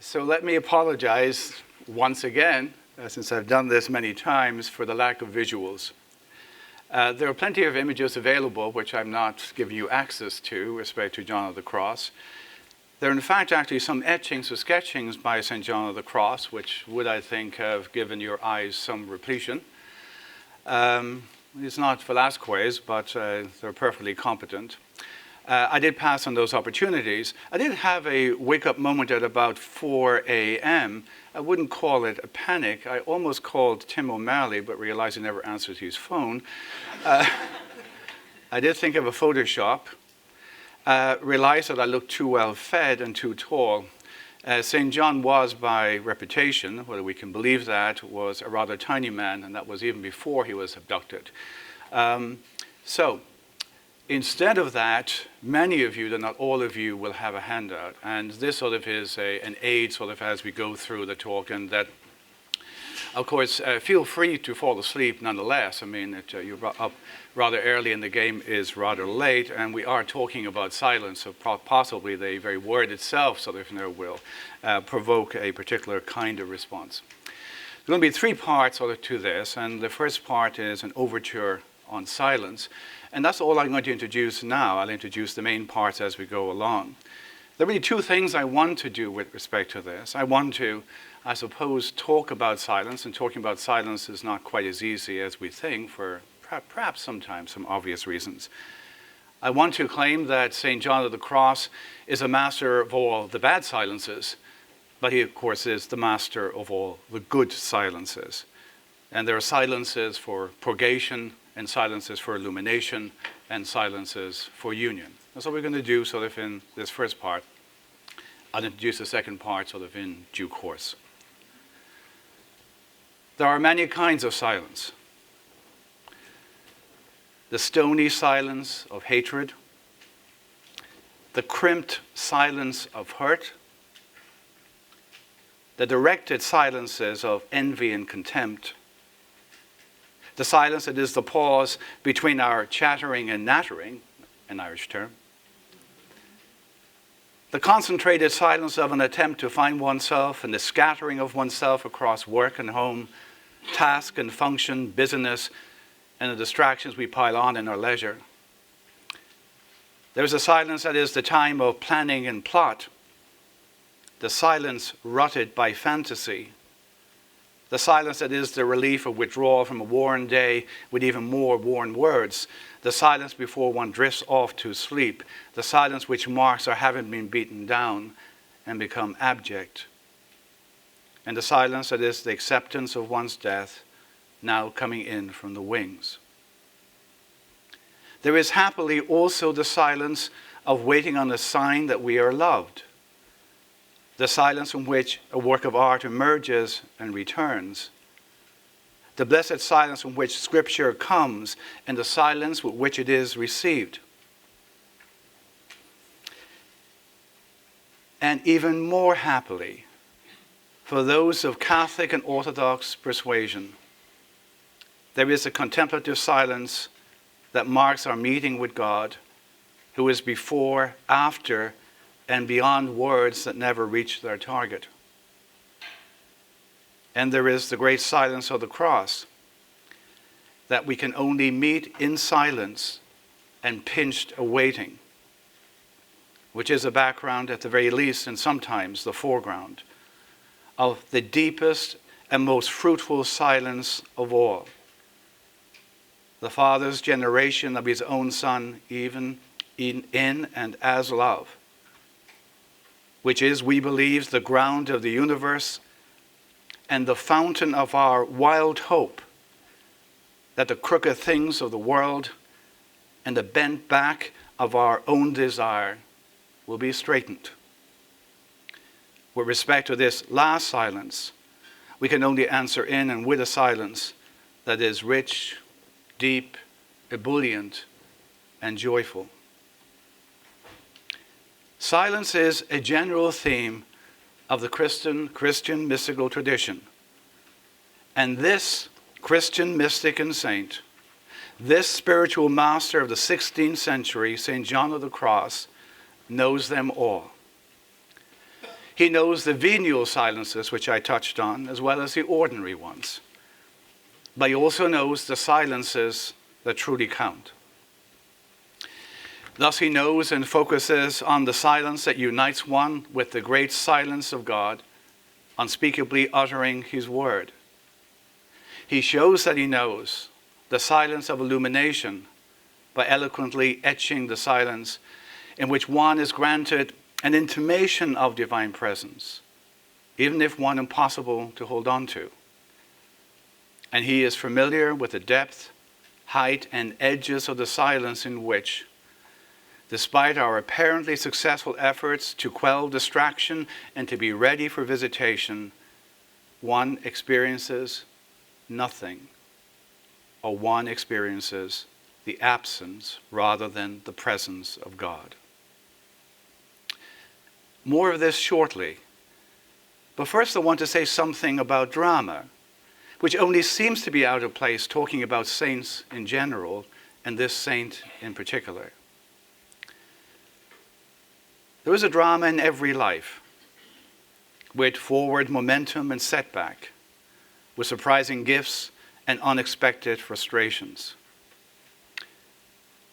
So let me apologize once again, since I've done this many times, for the lack of visuals. There are plenty of images available which I'm not giving you access to with respect to John of the Cross. There are in fact actually some etchings or sketchings by St. John of the Cross which would, I think, have given your eyes some repletion. It's not Velasquez, but they're perfectly competent. I did pass on those opportunities. I did have a wake-up moment at about 4 a.m. I wouldn't call it a panic. I almost called Tim O'Malley, but realized he never answered his phone. I did think of a Photoshop. Realized that I looked too well fed and too tall. St. John was, by reputation, whether we can believe that, was a rather tiny man, and that was even before he was abducted. Instead of that, many of you, though not all of you, will have a handout. And this sort of is an aid sort of as we go through the talk. And that, of course, feel free to fall asleep nonetheless. I mean, you're up rather early and the game is rather late. And we are talking about silence, so possibly the very word itself sort of will provoke a particular kind of response. There's going to be three parts sort of to this. And the first part is an overture on silence. And that's all I'm going to introduce now. I'll introduce the main parts as we go along. There are really two things I want to do with respect to this. I want to, I suppose, talk about silence, and talking about silence is not quite as easy as we think for perhaps sometimes some obvious reasons. I want to claim that St. John of the Cross is a master of all the bad silences, but he, of course, is the master of all the good silences. And there are silences for purgation, and silences for illumination, and silences for union. That's what we're going to do sort of in this first part. I'll introduce the second part sort of in due course. There are many kinds of silence. The stony silence of hatred, the crimped silence of hurt, the directed silences of envy and contempt, the silence that is the pause between our chattering and nattering, an Irish term. The concentrated silence of an attempt to find oneself and the scattering of oneself across work and home, task and function, busyness, and the distractions we pile on in our leisure. There's a silence that is the time of planning and plot, the silence rutted by fantasy, the silence that is the relief of withdrawal from a worn day with even more worn words. The silence before one drifts off to sleep. The silence which marks our having been beaten down and become abject. And the silence that is the acceptance of one's death now coming in from the wings. There is happily also the silence of waiting on a sign that we are loved. The silence from which a work of art emerges and returns. The blessed silence from which Scripture comes, and the silence with which it is received. And even more happily, for those of Catholic and Orthodox persuasion, there is a contemplative silence that marks our meeting with God, who is before, after, and beyond words that never reach their target. And there is the great silence of the cross, that we can only meet in silence and pinched awaiting, which is a background at the very least, and sometimes the foreground, of the deepest and most fruitful silence of all. The Father's generation of his own Son, even in and as love, which is, we believe, the ground of the universe and the fountain of our wild hope that the crooked things of the world and the bent back of our own desire will be straightened. With respect to this last silence, we can only answer in and with a silence that is rich, deep, ebullient, and joyful. Silence is a general theme of the Christian mystical tradition. And this Christian mystic and saint, this spiritual master of the 16th century, St. John of the Cross, knows them all. He knows the venial silences, which I touched on, as well as the ordinary ones. But he also knows the silences that truly count. Thus he knows and focuses on the silence that unites one with the great silence of God, unspeakably uttering his word. He shows that he knows the silence of illumination by eloquently etching the silence in which one is granted an intimation of divine presence, even if one impossible to hold on to. And he is familiar with the depth, height, and edges of the silence in which, despite our apparently successful efforts to quell distraction and to be ready for visitation, one experiences nothing, or one experiences the absence rather than the presence of God. More of this shortly. But first I want to say something about drama, which only seems to be out of place talking about saints in general and this saint in particular. There is a drama in every life, with forward momentum and setback, with surprising gifts and unexpected frustrations.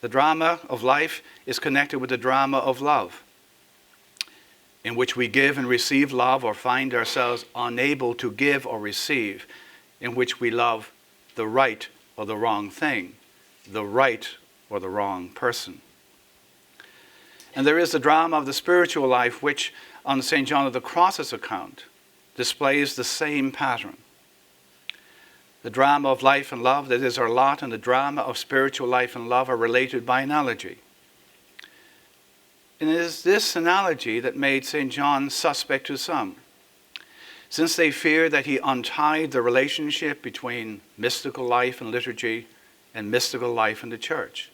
The drama of life is connected with the drama of love, in which we give and receive love or find ourselves unable to give or receive, in which we love the right or the wrong thing, the right or the wrong person. And there is the drama of the spiritual life, which, on St. John of the Cross's account, displays the same pattern. The drama of life and love, that is our lot, and the drama of spiritual life and love are related by analogy. And it is this analogy that made St. John suspect to some, since they feared that he untied the relationship between mystical life and liturgy and mystical life in the church,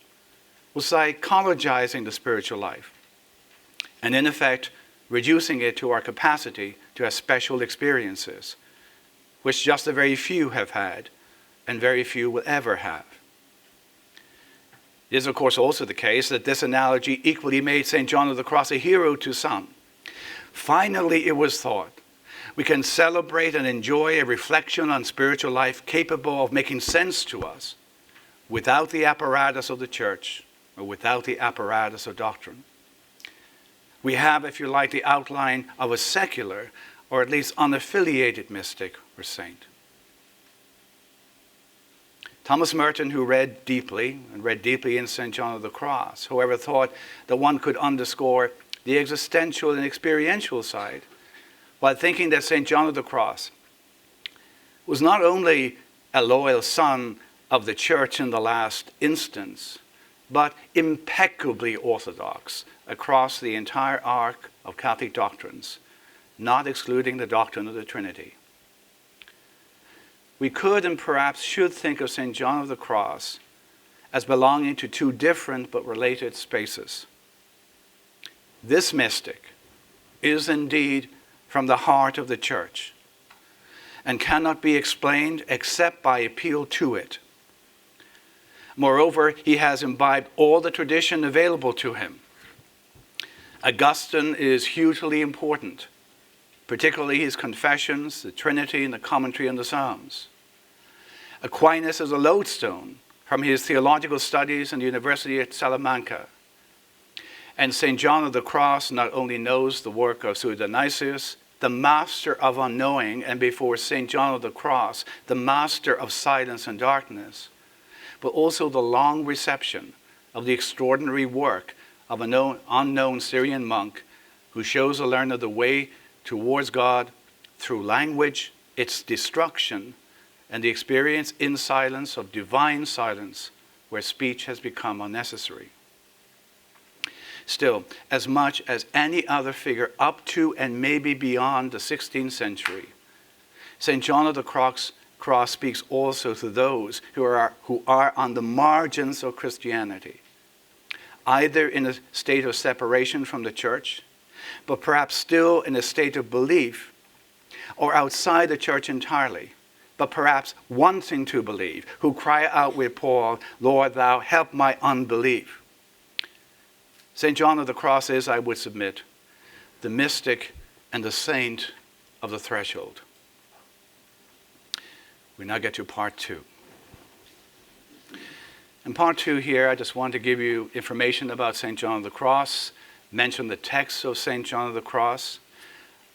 was psychologizing the spiritual life, and in effect reducing it to our capacity to have special experiences, which just a very few have had and very few will ever have. It is, of course, also the case that this analogy equally made St. John of the Cross a hero to some. Finally, it was thought, we can celebrate and enjoy a reflection on spiritual life capable of making sense to us without the apparatus of the church or without the apparatus of doctrine. We have, if you like, the outline of a secular or at least unaffiliated mystic or saint. Thomas Merton, who read deeply in St. John of the Cross, however, thought that one could underscore the existential and experiential side while thinking that St. John of the Cross was not only a loyal son of the church in the last instance, but impeccably orthodox across the entire arc of Catholic doctrines, not excluding the doctrine of the Trinity. We could and perhaps should think of St. John of the Cross as belonging to two different but related spaces. This mystic is indeed from the heart of the church and cannot be explained except by appeal to it. Moreover, he has imbibed all the tradition available to him. Augustine is hugely important, particularly his Confessions, the Trinity, and the commentary on the Psalms. Aquinas is a lodestone from his theological studies in the University at Salamanca. And St. John of the Cross not only knows the work of Dionysius, the master of unknowing, and before St. John of the Cross, the master of silence and darkness, but also the long reception of the extraordinary work of an unknown Syrian monk who shows a learner the way towards God through language, its destruction, and the experience in silence of divine silence where speech has become unnecessary. Still, as much as any other figure up to and maybe beyond the 16th century, St. John of the Cross speaks also to those who are on the margins of Christianity, either in a state of separation from the church, but perhaps still in a state of belief, or outside the church entirely, but perhaps wanting to believe, who cry out with Paul, "Lord, thou help my unbelief." St. John of the Cross is, I would submit, the mystic and the saint of the threshold. We now get to part 2. In part 2 here, I just want to give you information about St. John of the Cross, mention the text of St. John of the Cross.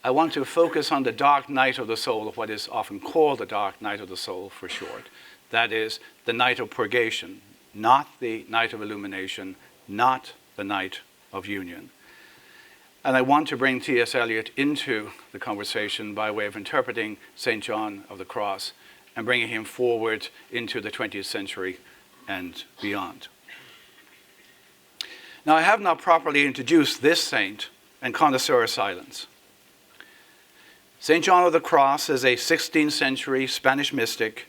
I want to focus on the dark night of the soul, what is often called the dark night of the soul for short. That is the night of purgation, not the night of illumination, not the night of union. And I want to bring T.S. Eliot into the conversation by way of interpreting St. John of the Cross and bringing him forward into the 20th century and beyond. Now, I have not properly introduced this saint and connoisseur silence. St. John of the Cross is a 16th century Spanish mystic,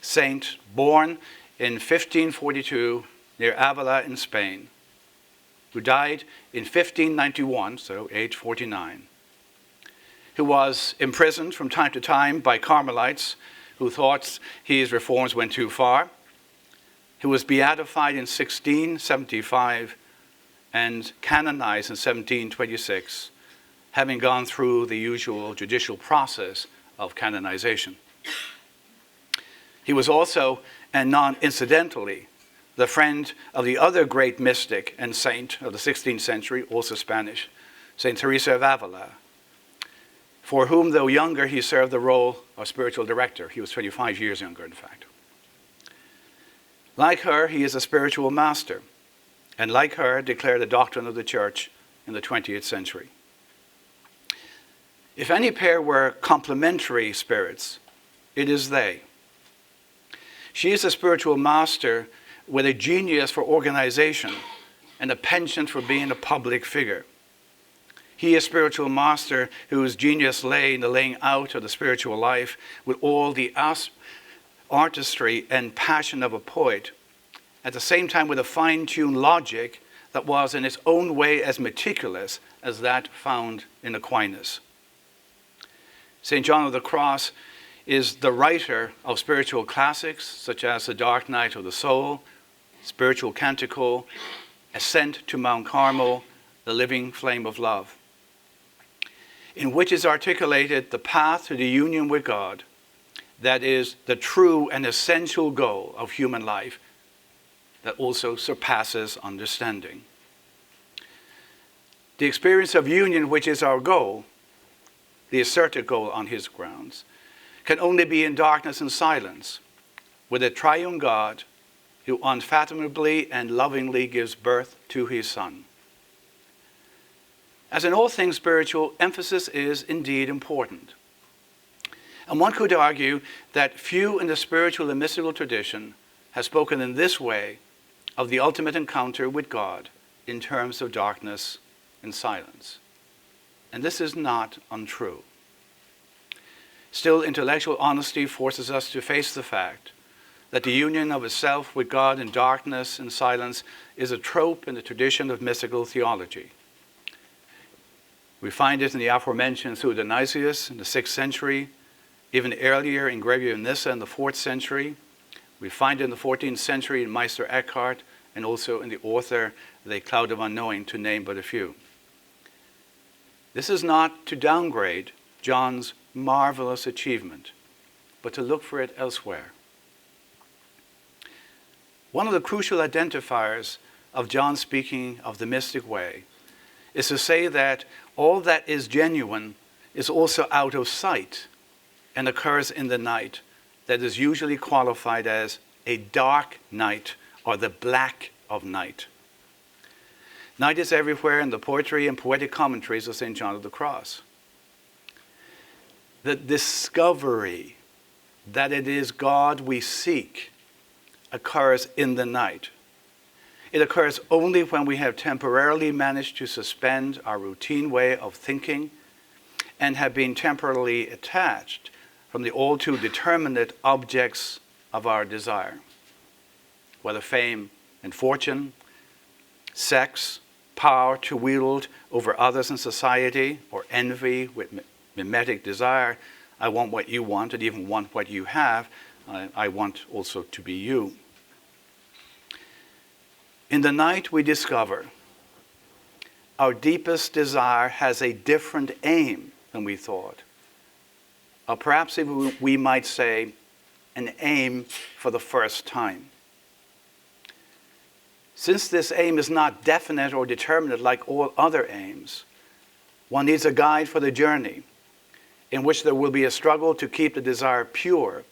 saint born in 1542 near Avila in Spain, who died in 1591, so age 49, who was imprisoned from time to time by Carmelites who thought his reforms went too far, who was beatified in 1675 and canonized in 1726, having gone through the usual judicial process of canonization. He was also, and non-incidentally, the friend of the other great mystic and saint of the 16th century, also Spanish, St. Teresa of Avila, for whom, though younger, he served the role of spiritual director. He was 25 years younger, in fact. Like her, he is a spiritual master, and like her, declared the doctrine of the church in the 20th century. If any pair were complementary spirits, it is they. She is a spiritual master with a genius for organization and a penchant for being a public figure. He is a spiritual master whose genius lay in the laying out of the spiritual life with all the artistry and passion of a poet, at the same time with a fine-tuned logic that was in its own way as meticulous as that found in Aquinas. St. John of the Cross is the writer of spiritual classics such as The Dark Night of the Soul, Spiritual Canticle, Ascent to Mount Carmel, The Living Flame of Love, in which is articulated the path to the union with God, that is the true and essential goal of human life that also surpasses understanding. The experience of union, which is our goal, the asserted goal on his grounds, can only be in darkness and silence, with a triune God who unfathomably and lovingly gives birth to his Son. As in all things spiritual, emphasis is indeed important. And one could argue that few in the spiritual and mystical tradition have spoken in this way of the ultimate encounter with God in terms of darkness and silence. And this is not untrue. Still, intellectual honesty forces us to face the fact that the union of a self with God in darkness and silence is a trope in the tradition of mystical theology. We find it in the aforementioned Dionysius in the 6th century, even earlier in Gregory of Nyssa in the 4th century. We find it in the 14th century in Meister Eckhart, and also in the author, The Cloud of Unknowing, to name but a few. This is not to downgrade John's marvelous achievement, but to look for it elsewhere. One of the crucial identifiers of John speaking of the mystic way is to say that all that is genuine is also out of sight and occurs in the night that is usually qualified as a dark night or the black of night. Night is everywhere in the poetry and poetic commentaries of St. John of the Cross. The discovery that it is God we seek occurs in the night. It occurs only when we have temporarily managed to suspend our routine way of thinking and have been temporarily attached from the all too determinate objects of our desire, whether fame and fortune, sex, power to wield over others in society, or envy with mimetic desire. I want what you want and even want what you have. I want also to be you. In the night we discover our deepest desire has a different aim than we thought. Or perhaps even we might say, an aim for the first time. Since this aim is not definite or determinate like all other aims, one needs a guide for the journey in which there will be a struggle to keep the desire pure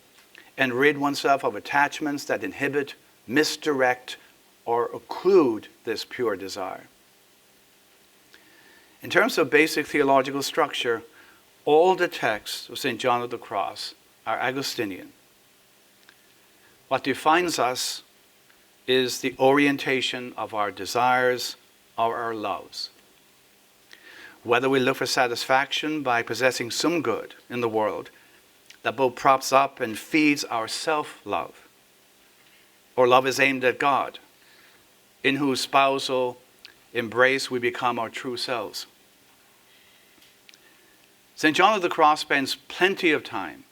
and rid oneself of attachments that inhibit, misdirect, or occlude this pure desire. In terms of basic theological structure, all the texts of St. John of the Cross are Augustinian. What defines us is the orientation of our desires or our loves. Whether we look for satisfaction by possessing some good in the world that both props up and feeds our self-love, or love is aimed at God, in whose spousal embrace we become our true selves. St. John of the Cross spends plenty of time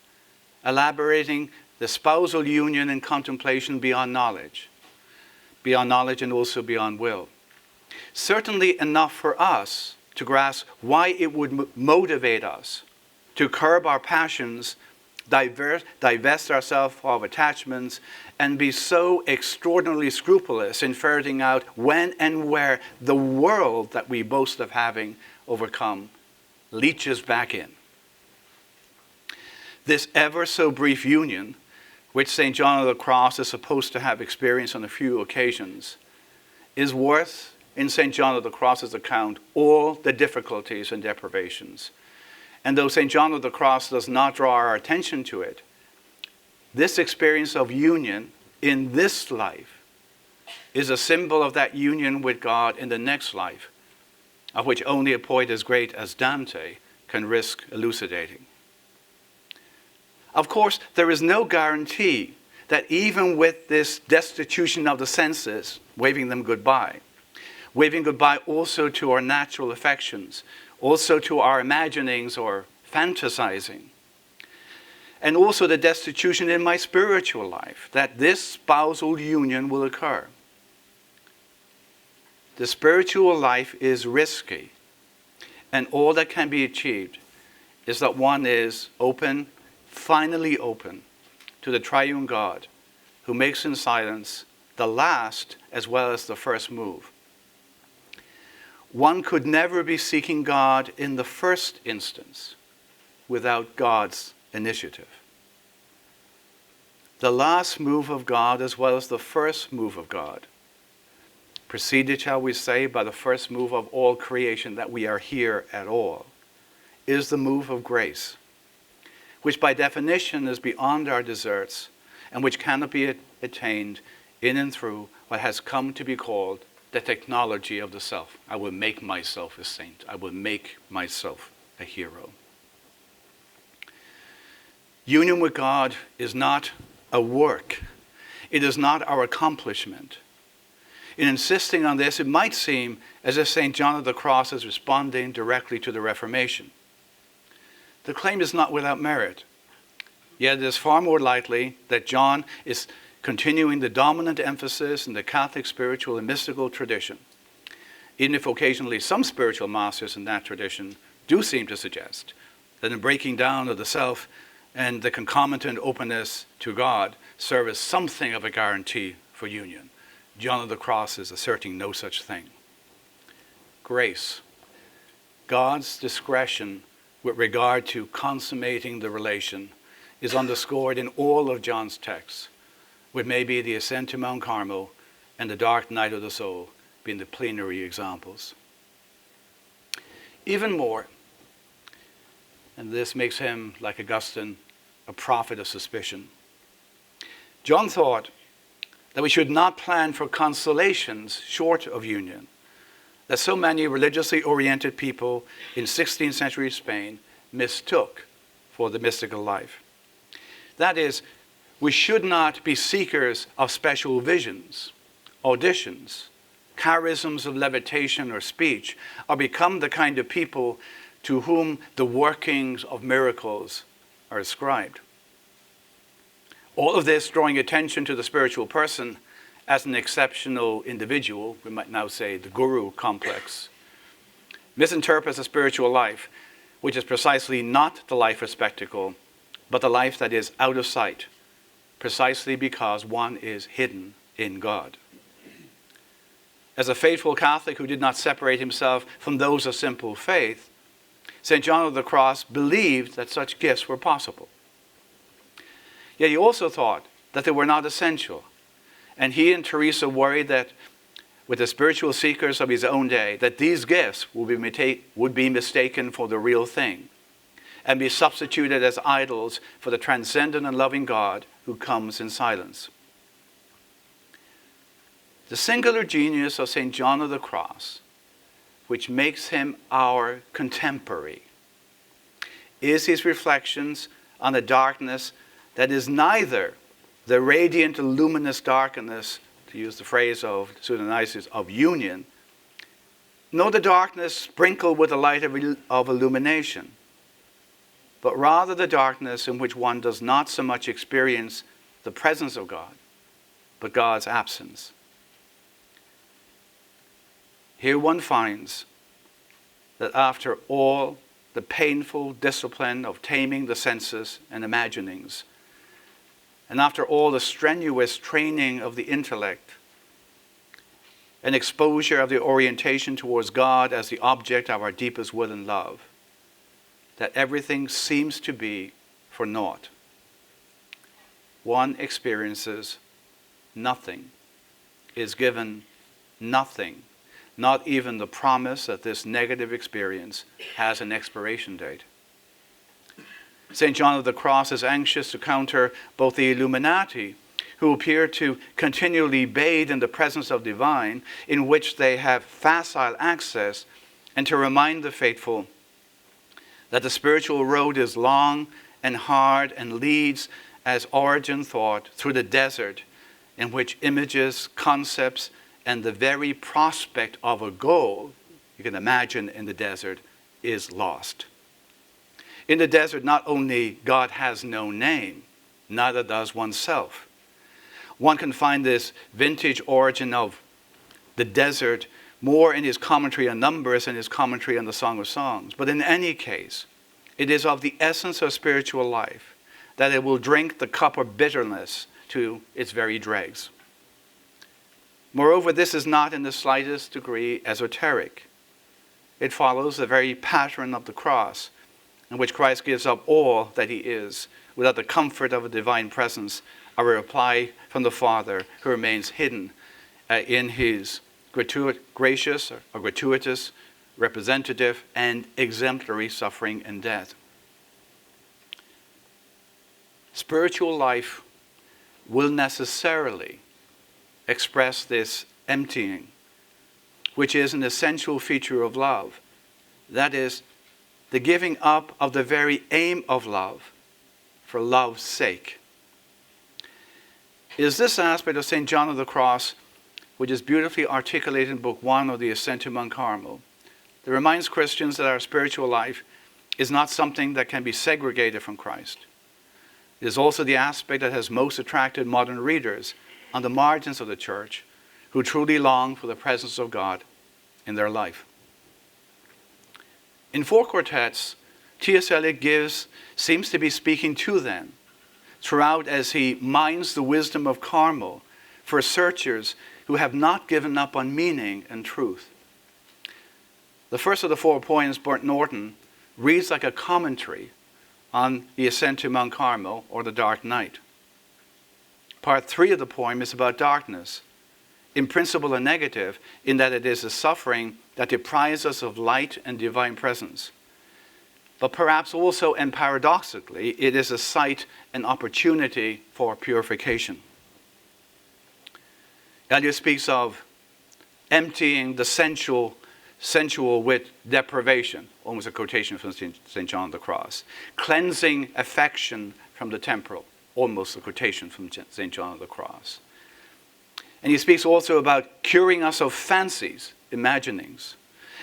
elaborating the spousal union and contemplation beyond knowledge and also beyond will. Certainly enough for us to grasp why it would motivate us to curb our passions, divest ourselves of attachments, and be so extraordinarily scrupulous in ferreting out when and where the world that we boast of having overcome leaches back in. This ever so brief union, which St. John of the Cross is supposed to have experienced on a few occasions, is worth, in St. John of the Cross's account, all the difficulties and deprivations. And though St. John of the Cross does not draw our attention to it, this experience of union in this life is a symbol of that union with God in the next life, of which only a poet as great as Dante can risk elucidating. Of course, there is no guarantee that even with this destitution of the senses, waving them goodbye also to our natural affections, also to our imaginings or fantasizing, and also the destitution in my spiritual life, that this spousal union will occur. The spiritual life is risky, and all that can be achieved is that one is open, finally open, to the triune God, who makes in silence the last as well as the first move. One could never be seeking God in the first instance without God's initiative. The last move of God as well as the first move of God, preceded, shall we say, by the first move of all creation, that we are here at all, is the move of grace, which by definition is beyond our deserts and which cannot be attained in and through what has come to be called the technology of the self. I will make myself a saint. I will make myself a hero. Union with God is not a work. It is not our accomplishment. In insisting on this, it might seem as if St. John of the Cross is responding directly to the Reformation. The claim is not without merit, yet it is far more likely that John is continuing the dominant emphasis in the Catholic spiritual and mystical tradition, even if occasionally some spiritual masters in that tradition do seem to suggest that in breaking down of the self and the concomitant openness to God serve as something of a guarantee for union. John of the Cross is asserting no such thing. Grace, God's discretion with regard to consummating the relation, is underscored in all of John's texts, with maybe the ascent to Mount Carmel and the dark night of the soul being the plenary examples. Even more, and this makes him, like Augustine, a prophet of suspicion, John thought that we should not plan for consolations short of union, that so many religiously oriented people in 16th century Spain mistook for the mystical life. That is, we should not be seekers of special visions, auditions, charisms of levitation or speech, or become the kind of people to whom the workings of miracles are ascribed. All of this drawing attention to the spiritual person as an exceptional individual, we might now say the guru complex, misinterprets a spiritual life, which is precisely not the life of spectacle, but the life that is out of sight, precisely because one is hidden in God. As a faithful Catholic who did not separate himself from those of simple faith, St. John of the Cross believed that such gifts were possible. Yet he also thought that they were not essential, and he and Teresa worried that with the spiritual seekers of his own day, that these gifts would be mistaken for the real thing and be substituted as idols for the transcendent and loving God who comes in silence. The singular genius of St. John of the Cross, which makes him our contemporary, is his reflections on a darkness that is neither the radiant, luminous darkness, to use the phrase of Pseudonymous, of union, nor the darkness sprinkled with the light of illumination, but rather the darkness in which one does not so much experience the presence of God, but God's absence. Here one finds that after all the painful discipline of taming the senses and imaginings, and after all the strenuous training of the intellect and exposure of the orientation towards God as the object of our deepest will and love, that everything seems to be for naught. One experiences nothing, is given nothing, not even the promise that this negative experience has an expiration date. St. John of the Cross is anxious to counter both the Illuminati, who appear to continually bathe in the presence of divine, in which they have facile access, and to remind the faithful that the spiritual road is long and hard and leads, as Origen thought, through the desert, in which images, concepts, and the very prospect of a goal, you can imagine in the desert, is lost. In the desert, not only God has no name, neither does oneself. One can find this vintage Origen of the desert more in his commentary on Numbers and his commentary on the Song of Songs. But in any case, it is of the essence of spiritual life that it will drink the cup of bitterness to its very dregs. Moreover, this is not in the slightest degree esoteric. It follows the very pattern of the cross, in which Christ gives up all that he is, without the comfort of a divine presence, or a reply from the Father, who remains hidden in his gracious or gratuitous, representative, and exemplary suffering and death. Spiritual life will necessarily express this emptying, which is an essential feature of love. That is, the giving up of the very aim of love for love's sake. It is this aspect of St. John of the Cross, which is beautifully articulated in Book 1 of the Ascent to Mount Carmel, that reminds Christians that our spiritual life is not something that can be segregated from Christ. It is also the aspect that has most attracted modern readers on the margins of the church, who truly long for the presence of God in their life. In 4 quartets, T.S. Eliot seems to be speaking to them throughout as he mines the wisdom of Carmel for searchers who have not given up on meaning and truth. The first of the 4 poems, Burnt Norton, reads like a commentary on the ascent to Mount Carmel or the dark night. Part 3 of the poem is about darkness, in principle a negative, in that it is a suffering that deprives us of light and divine presence. But perhaps also and paradoxically, it is a site and opportunity for purification. Eliot speaks of emptying the sensual with deprivation, almost a quotation from St. John of the Cross. Cleansing affection from the temporal, almost a quotation from St. John of the Cross. And he speaks also about curing us of fancies, imaginings,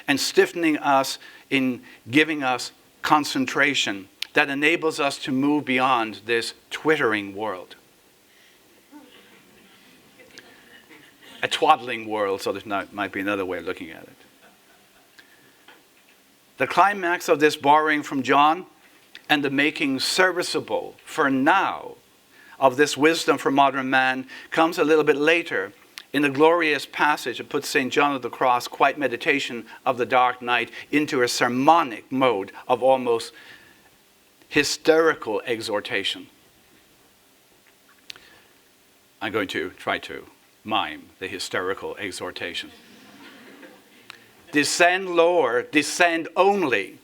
and stiffening us in giving us concentration that enables us to move beyond this twittering world. A twaddling world, so there might be another way of looking at it. The climax of this borrowing from John and the making serviceable for now of this wisdom for modern man comes a little bit later in the glorious passage that puts St. John of the Cross, Quiet Meditation of the Dark Night, into a sermonic mode of almost hysterical exhortation. I'm going to try to mime the hysterical exhortation. Descend lower, descend only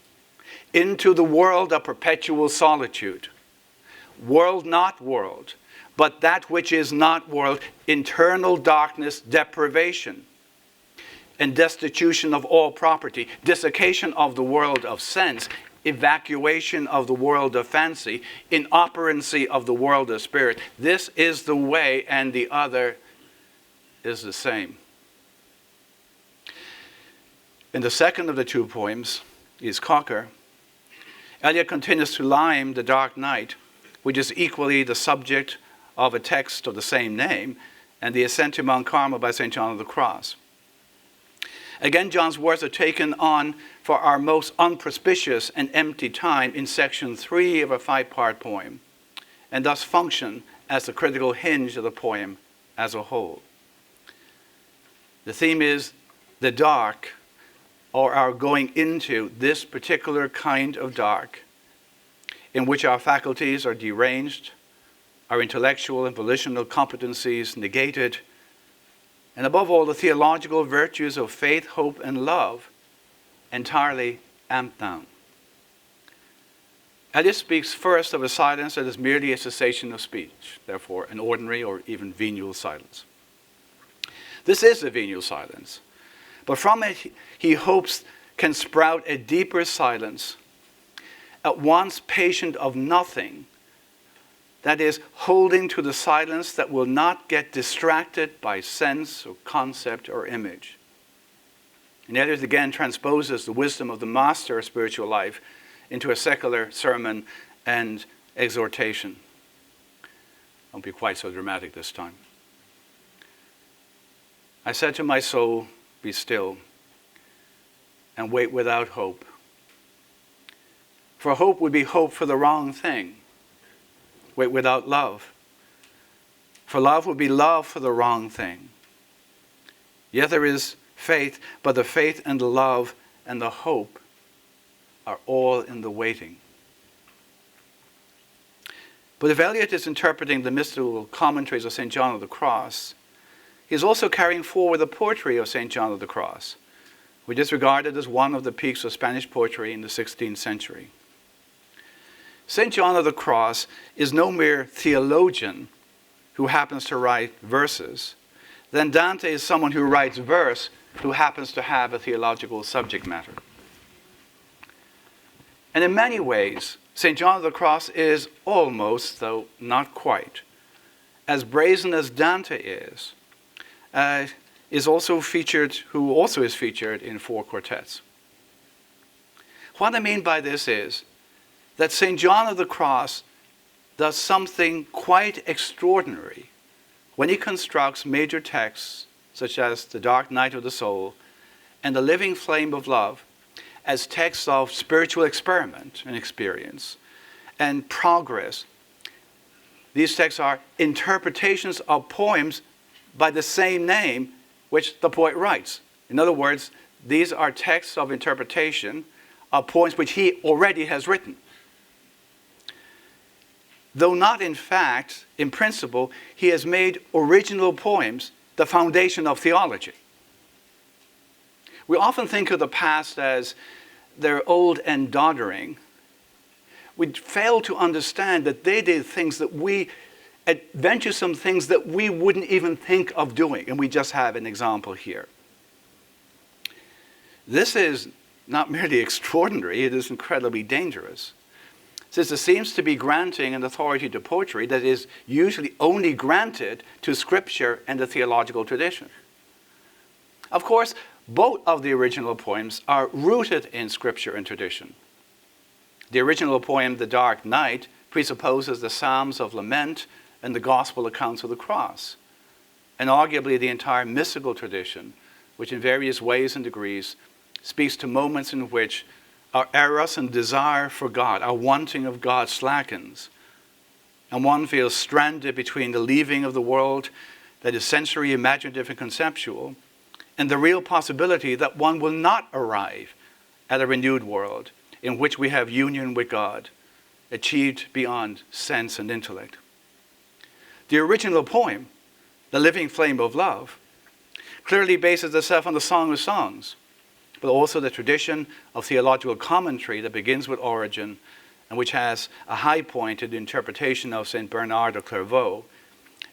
into the world of perpetual solitude. World not world, but that which is not world, internal darkness, deprivation, and destitution of all property, desiccation of the world of sense, evacuation of the world of fancy, inoperancy of the world of spirit. This is the way, and the other is the same. In the second of the two poems, is Cocker, Eliot continues to line the dark night, which is equally the subject of a text of the same name, and the ascent to Mount Carmel by St. John of the Cross. Again, John's words are taken on for our most unpropitious and empty time in section 3 of a 5-part poem, and thus function as the critical hinge of the poem as a whole. The theme is the dark, or our going into this particular kind of dark, in which our faculties are deranged, our intellectual and volitional competencies negated, and above all, the theological virtues of faith, hope, and love entirely amped down. Eliot speaks first of a silence that is merely a cessation of speech, therefore an ordinary or even venial silence. This is a venial silence, but from it he hopes can sprout a deeper silence, at once patient of nothing, that is, holding to the silence that will not get distracted by sense or concept or image. And Eliot again transposes the wisdom of the master of spiritual life into a secular sermon and exhortation. Won't be quite so dramatic this time. I said to my soul, be still, and wait without hope. For hope would be hope for the wrong thing. Wait without love. For love would be love for the wrong thing. Yet there is faith, but the faith and the love and the hope are all in the waiting. But if Eliot is interpreting the mystical commentaries of St. John of the Cross, he is also carrying forward the poetry of St. John of the Cross, which is regarded as one of the peaks of Spanish poetry in the 16th century. St. John of the Cross is no mere theologian who happens to write verses. Then Dante is someone who writes verse who happens to have a theological subject matter. And in many ways, St. John of the Cross is almost, though not quite, as brazen as Dante is also featured, who also is featured in 4 quartets. What I mean by this is that St. John of the Cross does something quite extraordinary when he constructs major texts such as The Dark Night of the Soul and The Living Flame of Love as texts of spiritual experiment and experience and progress. These texts are interpretations of poems by the same name which the poet writes. In other words, these are texts of interpretation of poems which he already has written. Though not in fact, in principle, he has made original poems the foundation of theology. We often think of the past as they're old and doddering. We fail to understand that they did things that adventuresome things that we wouldn't even think of doing. And we just have an example here. This is not merely extraordinary, it is incredibly dangerous. Since it seems to be granting an authority to poetry that is usually only granted to Scripture and the theological tradition. Of course, both of the original poems are rooted in Scripture and tradition. The original poem, The Dark Night, presupposes the Psalms of Lament and the Gospel accounts of the cross, and arguably the entire mystical tradition, which in various ways and degrees speaks to moments in which our eros and desire for God, our wanting of God slackens, and one feels stranded between the leaving of the world that is sensory, imaginative, and conceptual, and the real possibility that one will not arrive at a renewed world in which we have union with God, achieved beyond sense and intellect. The original poem, The Living Flame of Love, clearly bases itself on the Song of Songs, but also the tradition of theological commentary that begins with Origen and which has a high point in the interpretation of St. Bernard of Clairvaux,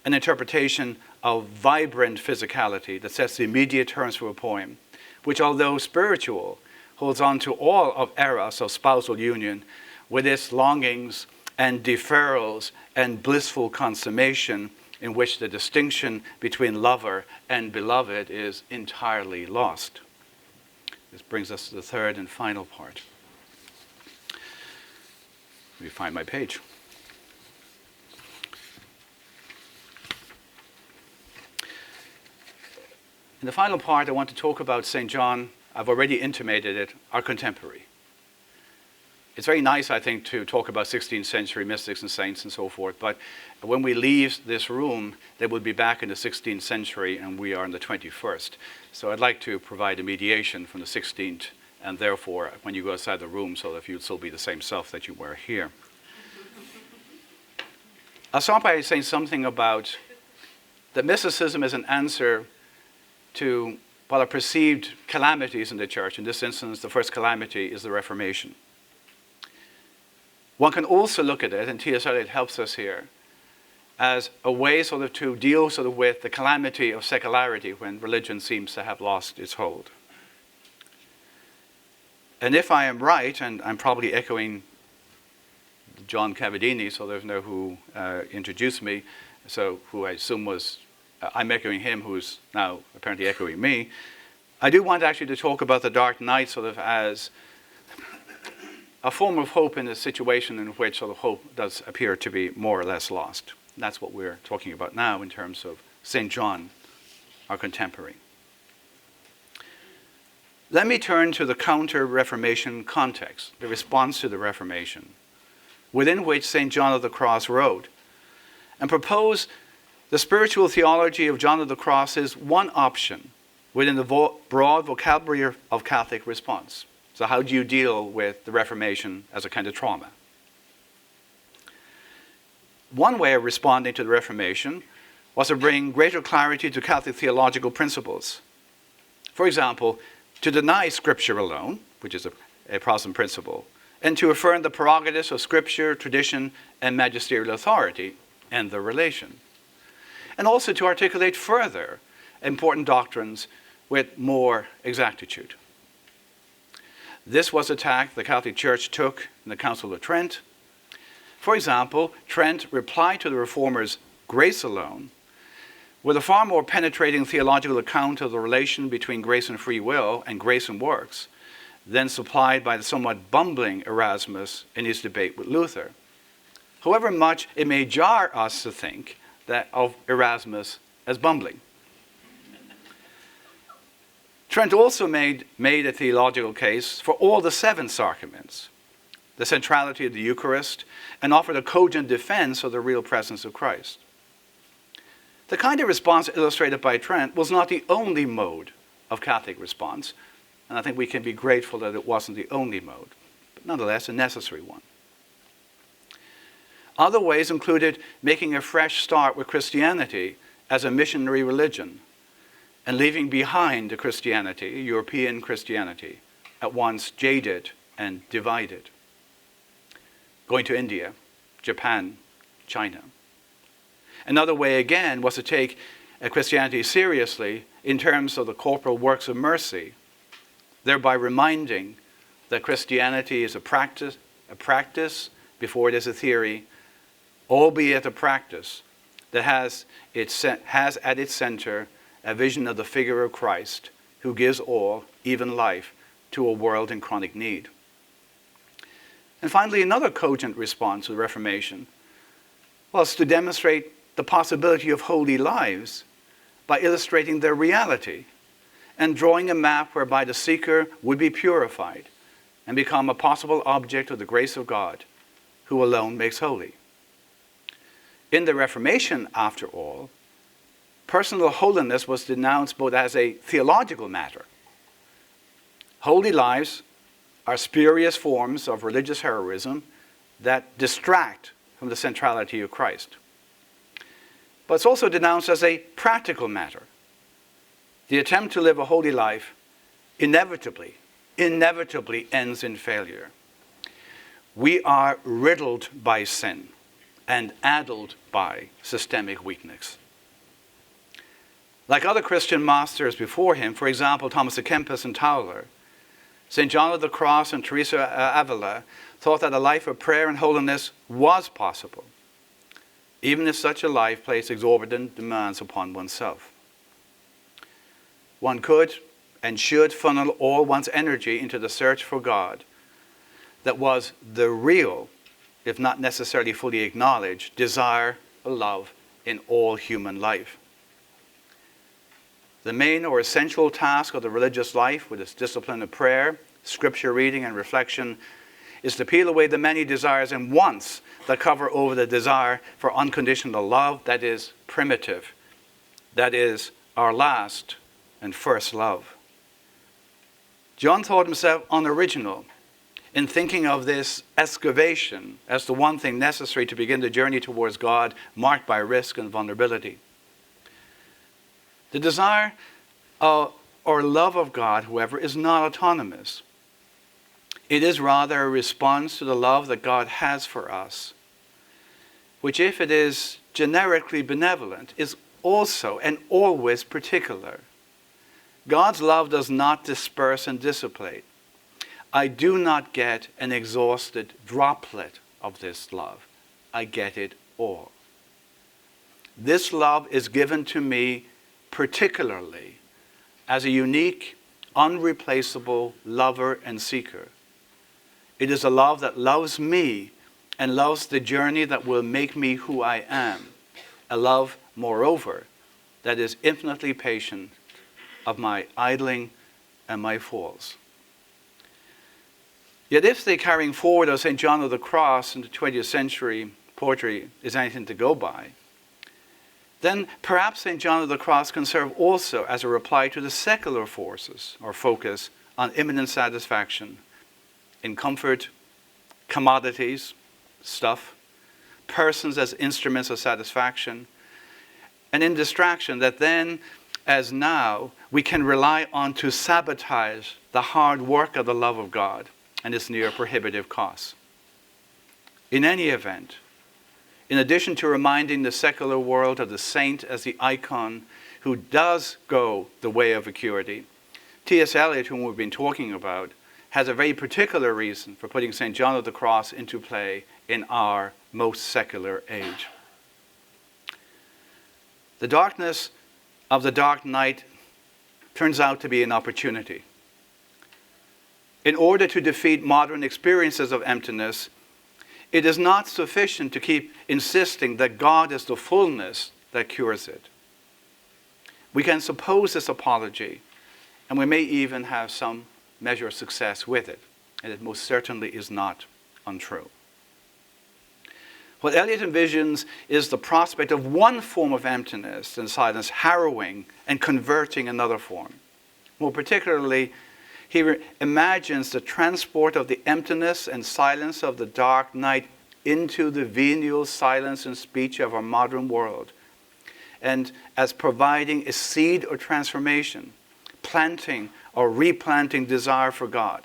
an interpretation of vibrant physicality that sets the immediate terms for a poem, which, although spiritual, holds on to all of eros, of spousal union, with its longings and deferrals and blissful consummation, in which the distinction between lover and beloved is entirely lost. This brings us to the third and final part. Let me find my page. In the final part, I want to talk about St. John. I've already intimated it, our contemporary. It's very nice, I think, to talk about 16th century mystics and saints and so forth, but when we leave this room, they will be back in the 16th century and we are in the 21st. So I'd like to provide a mediation from the 16th, and therefore, when you go outside the room, so that you'll still be the same self that you were here. I'll start by saying something about that mysticism is an answer to what are perceived calamities in the church. In this instance, the first calamity is the Reformation. One can also look at it, and T.S. Eliot helps us here, as a way sort of to deal sort of with the calamity of secularity when religion seems to have lost its hold. And if I am right, and I'm probably echoing John Cavadini, so there's no who introduced me, so who I assume was, I'm echoing him, who's now apparently echoing me. I do want actually to talk about the dark night sort of as a form of hope in a situation in which sort of hope does appear to be more or less lost. That's what we're talking about now in terms of St. John, our contemporary. Let me turn to the Counter-Reformation context, the response to the Reformation, within which St. John of the Cross wrote, and propose the spiritual theology of John of the Cross is one option within the broad vocabulary of Catholic response. So how do you deal with the Reformation as a kind of trauma? One way of responding to the Reformation was to bring greater clarity to Catholic theological principles. For example, to deny Scripture alone, which is a Protestant principle, and to affirm the prerogatives of Scripture, tradition, and magisterial authority and their relation. And also to articulate further important doctrines with more exactitude. This was a tack the Catholic Church took in the Council of Trent. For example, Trent replied to the Reformers' grace alone with a far more penetrating theological account of the relation between grace and free will and grace and works than supplied by the somewhat bumbling Erasmus in his debate with Luther. However much it may jar us to think that of Erasmus as bumbling. Trent also made a theological case for all the 7 sacraments, the centrality of the Eucharist, and offered a cogent defense of the real presence of Christ. The kind of response illustrated by Trent was not the only mode of Catholic response, and I think we can be grateful that it wasn't the only mode, but nonetheless a necessary one. Other ways included making a fresh start with Christianity as a missionary religion, and leaving behind the Christianity, European Christianity, at once jaded and divided. Going to India, Japan, China. Another way, again, was to take Christianity seriously in terms of the corporal works of mercy, thereby reminding that Christianity is a practice before it is a theory, albeit a practice that has at its center a vision of the figure of Christ, who gives all, even life, to a world in chronic need. And finally, another cogent response to the Reformation was to demonstrate the possibility of holy lives by illustrating their reality and drawing a map whereby the seeker would be purified and become a possible object of the grace of God, who alone makes holy. In the Reformation, after all, personal holiness was denounced both as a theological matter. Holy lives are spurious forms of religious heroism that distract from the centrality of Christ. But it's also denounced as a practical matter. The attempt to live a holy life inevitably ends in failure. We are riddled by sin and addled by systemic weakness. Like other Christian masters before him, for example, Thomas à Kempis and Tauler, St. John of the Cross and Teresa Avila thought that a life of prayer and holiness was possible, even if such a life placed exorbitant demands upon oneself. One could and should funnel all one's energy into the search for God that was the real, if not necessarily fully acknowledged, desire or love in all human life. The main or essential task of the religious life, with its discipline of prayer, scripture reading, and reflection, is to peel away the many desires and wants that cover over the desire for unconditional love that is primitive, that is our last and first love. John thought himself unoriginal in thinking of this excavation as the one thing necessary to begin the journey towards God, marked by risk and vulnerability. The desire or love of God, however, is not autonomous. It is rather a response to the love that God has for us, which, if it is generically benevolent, is also and always particular. God's love does not disperse and dissipate. I do not get an exhausted droplet of this love. I get it all. This love is given to me particularly as a unique, unreplaceable lover and seeker. It is a love that loves me and loves the journey that will make me who I am. A love, moreover, that is infinitely patient of my idling and my falls. Yet if the carrying forward of St. John of the Cross in the 20th century poetry is anything to go by, then perhaps St. John of the Cross can serve also as a reply to the secular forces or focus on imminent satisfaction in comfort, commodities, stuff, persons as instruments of satisfaction, and in distraction that then, as now, we can rely on to sabotage the hard work of the love of God and its near prohibitive costs. In any event, in addition to reminding the secular world of the saint as the icon who does go the way of acuity, T.S. Eliot, whom we've been talking about, has a very particular reason for putting St. John of the Cross into play in our most secular age. The darkness of the dark night turns out to be an opportunity. In order to defeat modern experiences of emptiness, it is not sufficient to keep insisting that God is the fullness that cures it. We can suppose this apology, and we may even have some measure of success with it, and it most certainly is not untrue. What Eliot envisions is the prospect of one form of emptiness and silence harrowing and converting another form. More particularly, he imagines the transport of the emptiness and silence of the dark night into the venial silence and speech of our modern world, and as providing a seed of transformation, planting or replanting desire for God.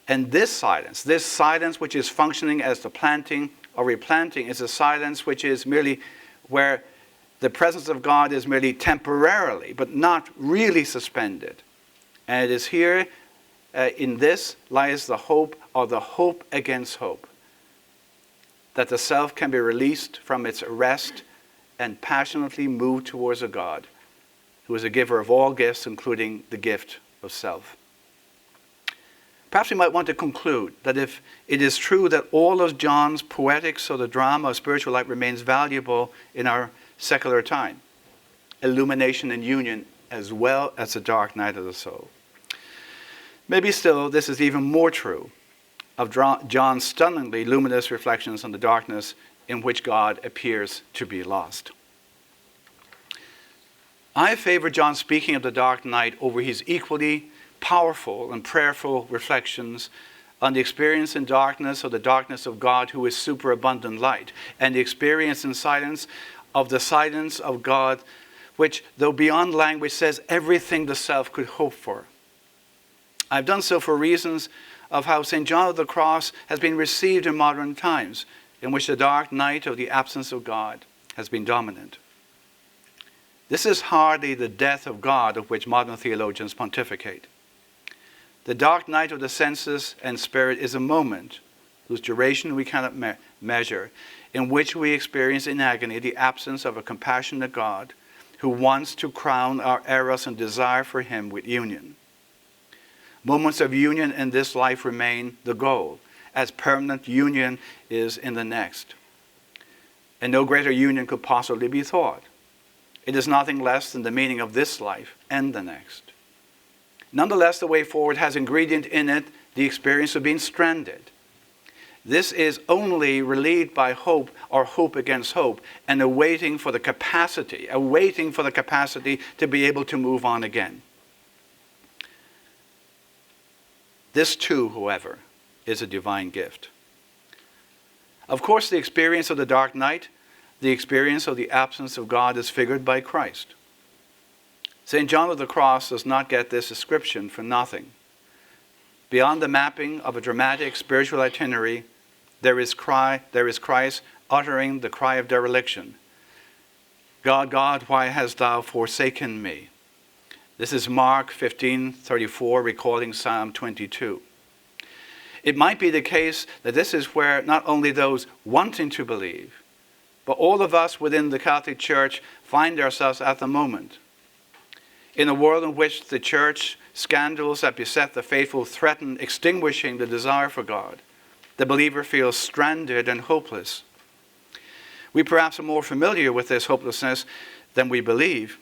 And this silence which is functioning as the planting or replanting, is a silence which is merely where the presence of God is merely temporarily, but not really suspended. And it is here, in this lies the hope, or the hope against hope, that the self can be released from its arrest and passionately move towards a God who is a giver of all gifts, including the gift of self. Perhaps we might want to conclude that if it is true that all of John's poetics or the drama of spiritual life remains valuable in our secular time, illumination and union as well as the dark night of the soul, Maybe still, this is even more true of John's stunningly luminous reflections on the darkness in which God appears to be lost. I favor John speaking of the dark night over his equally powerful and prayerful reflections on the experience in darkness of the darkness of God, who is superabundant light, and the experience in silence of the silence of God, which, though beyond language, says everything the self could hope for. I've done so for reasons of how St. John of the Cross has been received in modern times, in which the dark night of the absence of God has been dominant. This is hardly the death of God of which modern theologians pontificate. The dark night of the senses and spirit is a moment whose duration we cannot measure, in which we experience in agony the absence of a compassionate God who wants to crown our eros and desire for him with union. Moments of union in this life remain the goal, as permanent union is in the next. And no greater union could possibly be thought. It is nothing less than the meaning of this life and the next. Nonetheless, the way forward has ingredient in it the experience of being stranded. This is only relieved by hope or hope against hope, and awaiting for the capacity to be able to move on again. This too, however, is a divine gift. Of course, the experience of the dark night, the experience of the absence of God, is figured by Christ. St. John of the Cross does not get this description for nothing. Beyond the mapping of a dramatic spiritual itinerary, there is Christ uttering the cry of dereliction. God, God, why hast thou forsaken me? This is Mark 15:34, recalling Psalm 22. It might be the case that this is where not only those wanting to believe, but all of us within the Catholic Church find ourselves at the moment. In a world in which the church scandals that beset the faithful threaten extinguishing the desire for God, the believer feels stranded and hopeless. We perhaps are more familiar with this hopelessness than we believe.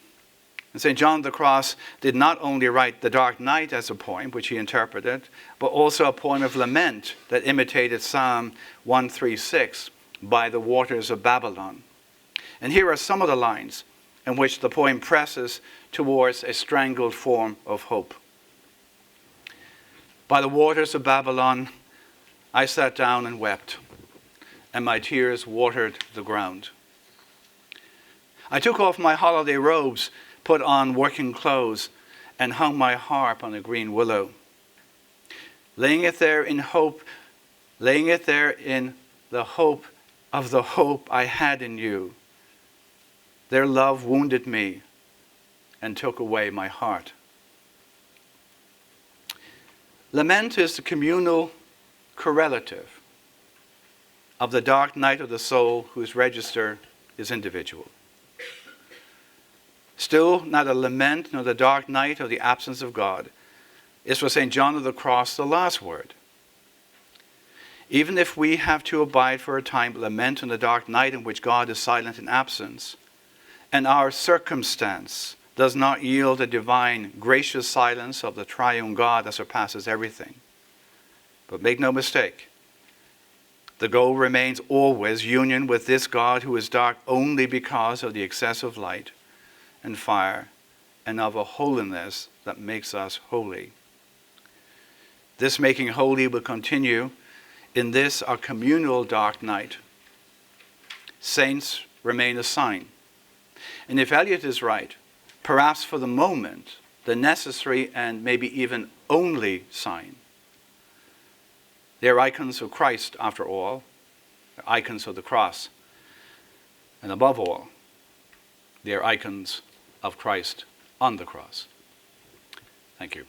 And St. John of the Cross did not only write the dark night as a poem, which he interpreted, but also a poem of lament that imitated Psalm 136, by the waters of Babylon. And here are some of the lines in which the poem presses towards a strangled form of hope. By the waters of Babylon, I sat down and wept, and my tears watered the ground. I took off my holiday robes, put on working clothes, and hung my harp on a green willow. Laying it there in the hope of the hope I had in you. Their love wounded me and took away my heart. Lament is the communal correlative of the dark night of the soul whose register is individual. Still, neither lament nor the dark night of the absence of God is for St. John of the Cross the last word. Even if we have to abide for a time, lament in the dark night in which God is silent in absence, and our circumstance does not yield a divine, gracious silence of the triune God that surpasses everything. But make no mistake, the goal remains always union with this God who is dark only because of the excessive light and fire and of a holiness that makes us holy. This making holy will continue in this our communal dark night. Saints remain a sign. And if Eliot is right, perhaps for the moment, the necessary and maybe even only sign. They are icons of Christ, after all. They're icons of the cross. And above all, they are icons of Christ on the cross. Thank you.